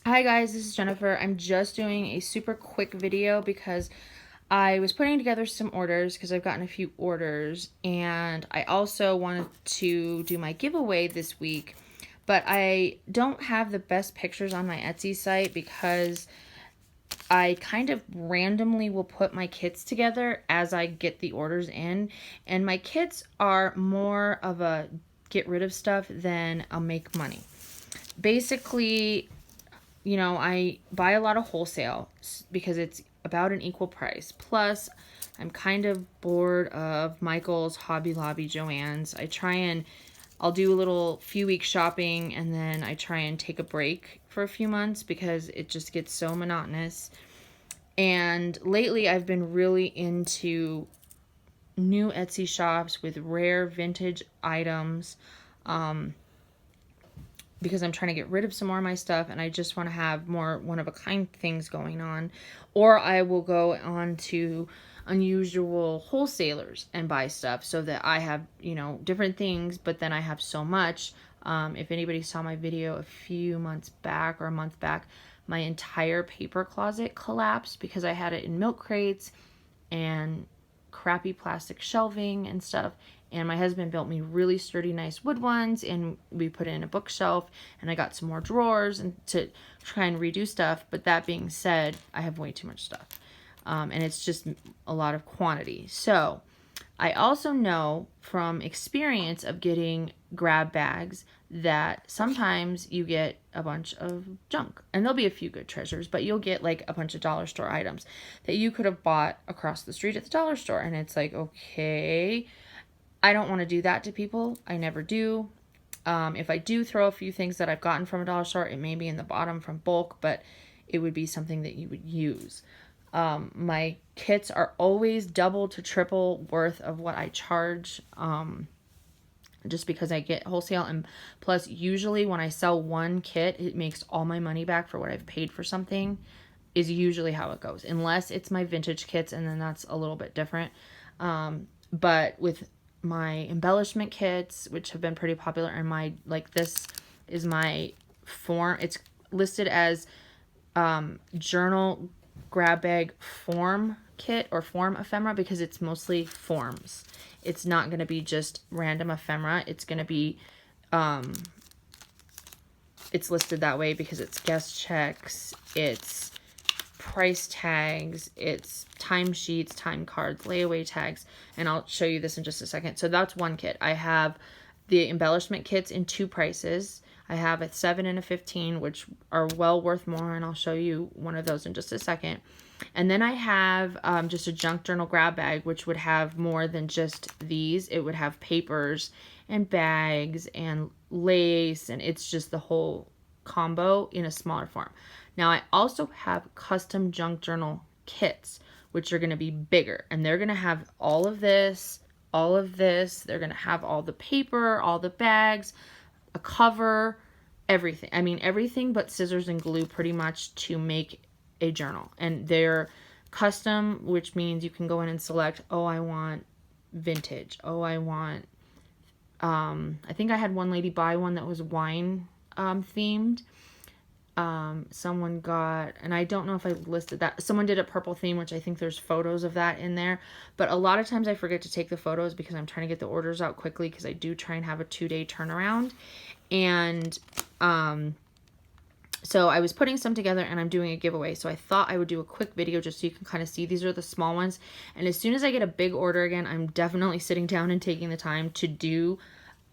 Hi guys, this is Jennifer. I'm just doing a super quick video because I was putting together some orders because I've gotten a few orders, and I also wanted to do my giveaway this week, but I don't have the best pictures on my Etsy site because I kind of randomly will put my kits together as I get the orders in, and my kits are more of a get rid of stuff than a make money. Basically, I buy a lot of wholesale because it's about an equal price. Plus, I'm kind of bored of Michael's, Hobby Lobby, Joann's. I'll do a little few weeks shopping, and then I try and take a break for a few months because it just gets so monotonous. And lately I've been really into new Etsy shops with rare vintage items. Because I'm trying to get rid of some more of my stuff and I just want to have more one-of-a-kind things going on. Or I will go on to unusual wholesalers and buy stuff so that I have, different things, but then I have so much. If anybody saw my video a few months back or a month back, my entire paper closet collapsed because I had it in milk crates and crappy plastic shelving and stuff. And my husband built me really sturdy, nice wood ones, and we put it in a bookshelf, and I got some more drawers and to try and redo stuff. But that being said, I have way too much stuff. And it's just a lot of quantity. So I also know from experience of getting grab bags that sometimes you get a bunch of junk, and there'll be a few good treasures, but you'll get like a bunch of dollar store items that you could have bought across the street at the dollar store. And it's like, okay, I don't want to do that to people. I never do. If I do throw a few things that I've gotten from a dollar store, it may be in the bottom from bulk, but it would be something that you would use. My kits are always double to triple worth of what I charge, just because I get wholesale. And plus, usually when I sell one kit, it makes all my money back for what I've paid for something, is usually how it goes. Unless it's my vintage kits, and then that's a little bit different. But with my embellishment kits, which have been pretty popular, and this is my form. It's listed as journal grab bag form kit or form ephemera because it's mostly forms. It's not going to be just random ephemera. It's going to be it's listed that way because it's guest checks, it's price tags, it's timesheets, time cards, layaway tags, and I'll show you this in just a second. So that's one kit. I have the embellishment kits in two prices. I have a 7 and a 15, which are well worth more, and I'll show you one of those in just a second. And then I have just a junk journal grab bag, which would have more than just these. It would have papers and bags and lace, and it's just the whole combo in a smaller form. Now, I also have custom junk journal kits, which are going to be bigger, and they're going to have all of this, all of this. They're going to have all the paper, all the bags, a cover, everything. I mean, everything but scissors and glue pretty much to make a journal. And they're custom, which means you can go in and select, oh, I want vintage. Oh, I want, I think I had one lady buy one that was wine themed. Someone got, and I don't know if I listed that, someone did a purple theme, which I think there's photos of that in there, but a lot of times I forget to take the photos because I'm trying to get the orders out quickly because I do try and have a 2-day turnaround. And so I was putting some together and I'm doing a giveaway, so I thought I would do a quick video just so you can kind of see. These are the small ones, and as soon as I get a big order again, I'm definitely sitting down and taking the time to do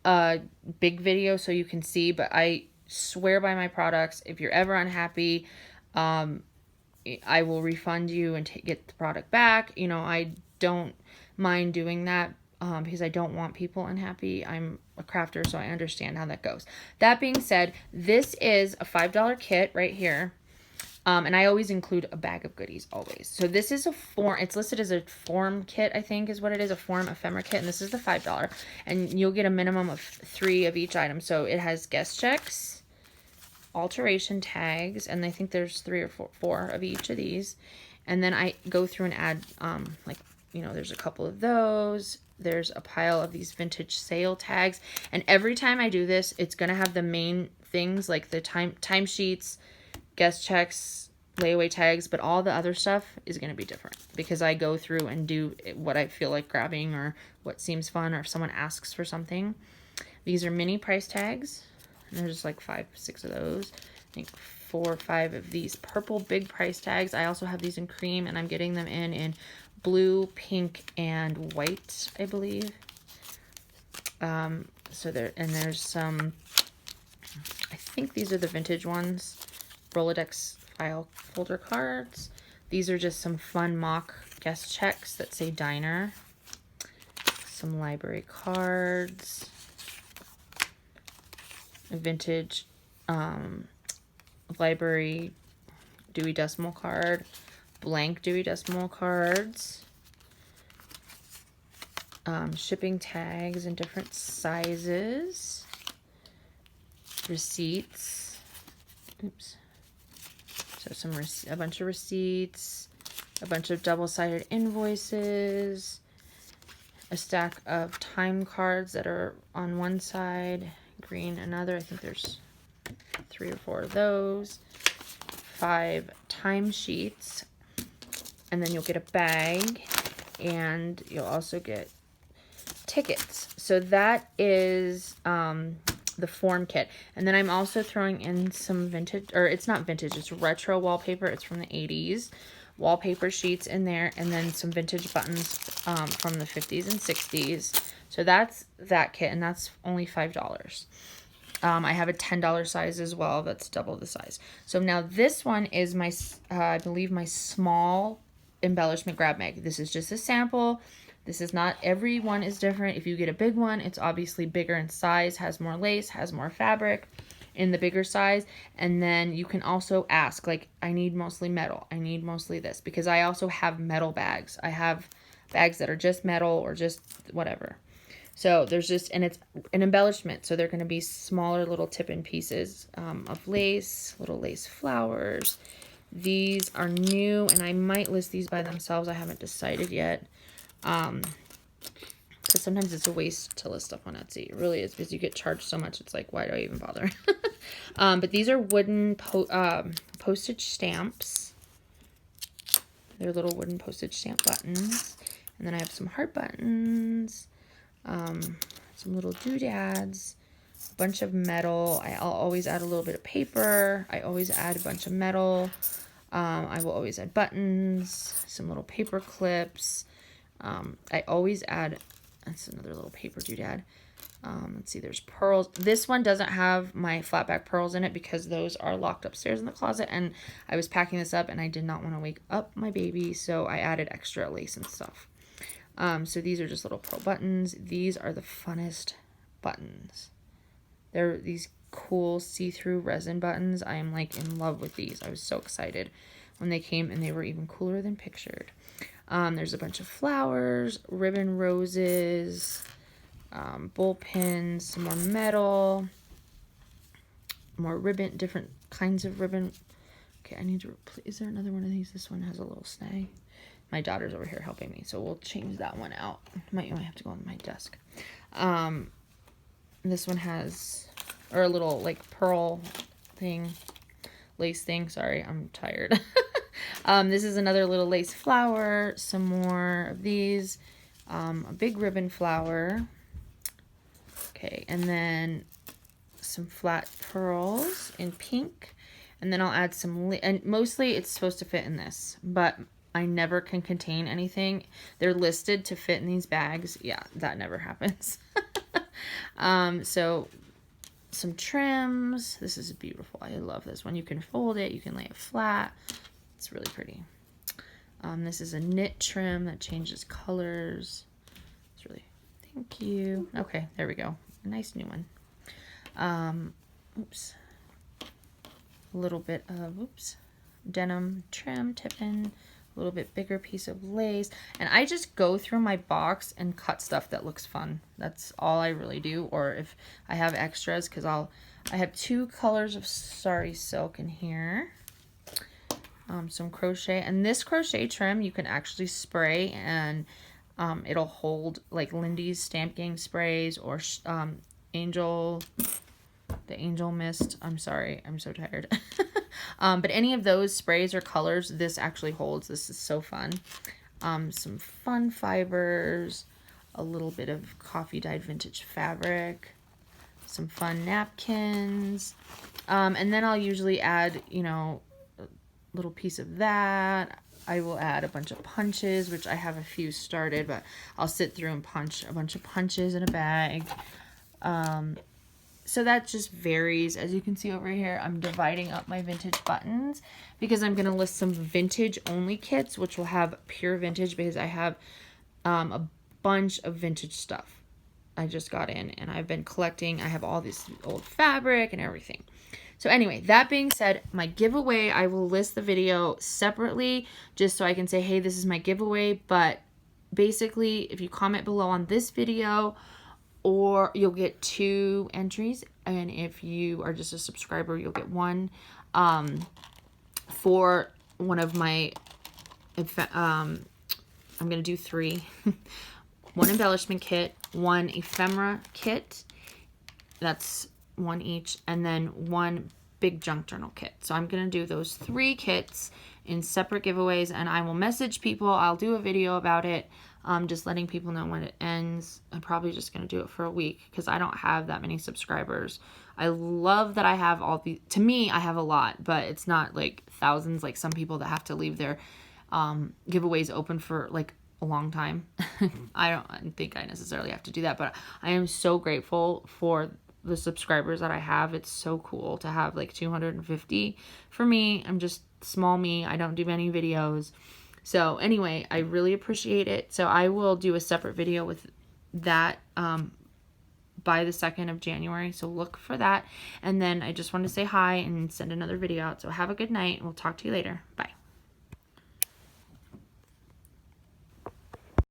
a big video so you can see. But I swear by my products. If you're ever unhappy, I will refund you and get the product back. I don't mind doing that because I don't want people unhappy. I'm a crafter, so I understand how that goes. That being said, this is a $5 kit right here. And I always include a bag of goodies, always. So this is a form. It's listed as a form kit, I think is what it is, a form ephemera kit. And this is the $5. And you'll get a minimum of 3 of each item. So it has guest checks, alteration tags, and I think there's 3 or 4 of each of these. And then I go through and add, there's a couple of those. There's a pile of these vintage sale tags. And every time I do this, it's going to have the main things like the timesheets, guest checks, layaway tags, but all the other stuff is going to be different because I go through and do what I feel like grabbing or what seems fun, or if someone asks for something. These are mini price tags. There's like 5, 6 of those. I think 4 or 5 of these purple big price tags. I also have these in cream, and I'm getting them in blue, pink, and white, I believe. So there's some, I think these are the vintage ones, Rolodex file folder cards. These are just some fun mock guest checks that say diner. Some library cards. A vintage library Dewey Decimal card. Blank Dewey Decimal cards. Shipping tags in different sizes. Receipts. Oops. So a bunch of receipts, a bunch of double-sided invoices, a stack of time cards that are on one side, green another. I think there's 3 or 4 of those. 5 timesheets, and then you'll get a bag, and you'll also get tickets. So that is the form kit. And then I'm also throwing in some vintage, or it's not vintage, it's retro wallpaper. It's from the 80s. Wallpaper sheets in there, and then some vintage buttons from the 50s and 60s. So that's that kit, and that's only $5. I have a $10 size as well. That's double the size. So now this one is my, I believe my small embellishment grab bag. This is just a sample. This is not, every one is different. If you get a big one, it's obviously bigger in size, has more lace, has more fabric in the bigger size. And then you can also ask, like, I need mostly metal. I need mostly this, because I also have metal bags. I have bags that are just metal or just whatever. So there's just, and it's an embellishment. So they're going to be smaller little tip-in pieces of lace, little lace flowers. These are new, and I might list these by themselves. I haven't decided yet. Because sometimes it's a waste to list stuff on Etsy. It really is, because you get charged so much. It's like, why do I even bother? But these are wooden postage stamps. They're little wooden postage stamp buttons. And then I have some heart buttons, some little doodads, a bunch of metal. I'll always add a little bit of paper. I always add a bunch of metal. I will always add buttons, some little paper clips. I always add, that's another little paper doodad. Let's see, there's pearls. This one doesn't have my flat back pearls in it because those are locked upstairs in the closet, and I was packing this up and I did not want to wake up my baby, so I added extra lace and stuff. So these are just little pearl buttons. These are the funnest buttons. They're these cool see-through resin buttons. I am like in love with these. I was so excited when they came, and they were even cooler than pictured. There's a bunch of flowers, ribbon roses, bull pins, some more metal, more ribbon, different kinds of ribbon. Okay, I need to replace, is there another one of these? This one has a little snag. My daughter's over here helping me, so we'll change that one out. Might have to go on my desk. This one has, or a little like pearl thing, lace thing. Sorry, I'm tired. This is another little lace flower, some more of these, a big ribbon flower. Okay, and then some flat pearls in pink, and then I'll add some, and mostly it's supposed to fit in this, but I never can contain anything. They're listed to fit in these bags. Yeah, that never happens. So some trims. This is beautiful. I love this one. You can fold it. You can lay it flat. It's really pretty. This is a knit trim that changes colors. It's really, thank you. Okay, there we go. A nice new one. Oops. A little bit of, oops, denim trim, tip-in. A little bit bigger piece of lace, and I just go through my box and cut stuff that looks fun. That's all I really do. Or if I have extras, because I have 2 colors of sari silk in here, some crochet, and this crochet trim you can actually spray, and it'll hold, like Lindy's Stamp Gang sprays, or the Angel Mist. I'm sorry, I'm so tired. But any of those sprays or colors, this actually holds. This is so fun. Some fun fibers, a little bit of coffee dyed vintage fabric, some fun napkins, and then I'll usually add, you know, a little piece of that. I will add a bunch of punches, which I have a few started, but I'll sit through and punch a bunch of punches in a bag. So that just varies. As you can see over here, I'm dividing up my vintage buttons because I'm going to list some vintage only kits, which will have pure vintage, because I have a bunch of vintage stuff I just got in and I've been collecting. I have all this old fabric and everything. So anyway, that being said, my giveaway, I will list the video separately just so I can say, hey, this is my giveaway. But basically, if you comment below on this video, or you'll get 2 entries, and if you are just a subscriber, you'll get 1 for one of my, I'm going to do 3. 1 embellishment kit, 1 ephemera kit, that's 1 each, and then 1 big junk journal kit. So I'm going to do those 3 kits in separate giveaways, and I will message people. I'll do a video about it, just letting people know when it ends. I'm probably just going to do it for a week because I don't have that many subscribers. I love that I have all these. To me, I have a lot, but it's not like thousands like some people that have to leave their giveaways open for like a long time. I don't think I necessarily have to do that, but I am so grateful for the subscribers that I have. It's so cool to have like 250. For me, I'm just small me. I don't do many videos. So anyway, I really appreciate it. So I will do a separate video with that by the 2nd of January. So look for that. And then I just want to say hi and send another video out. So have a good night. We'll talk to you later. Bye.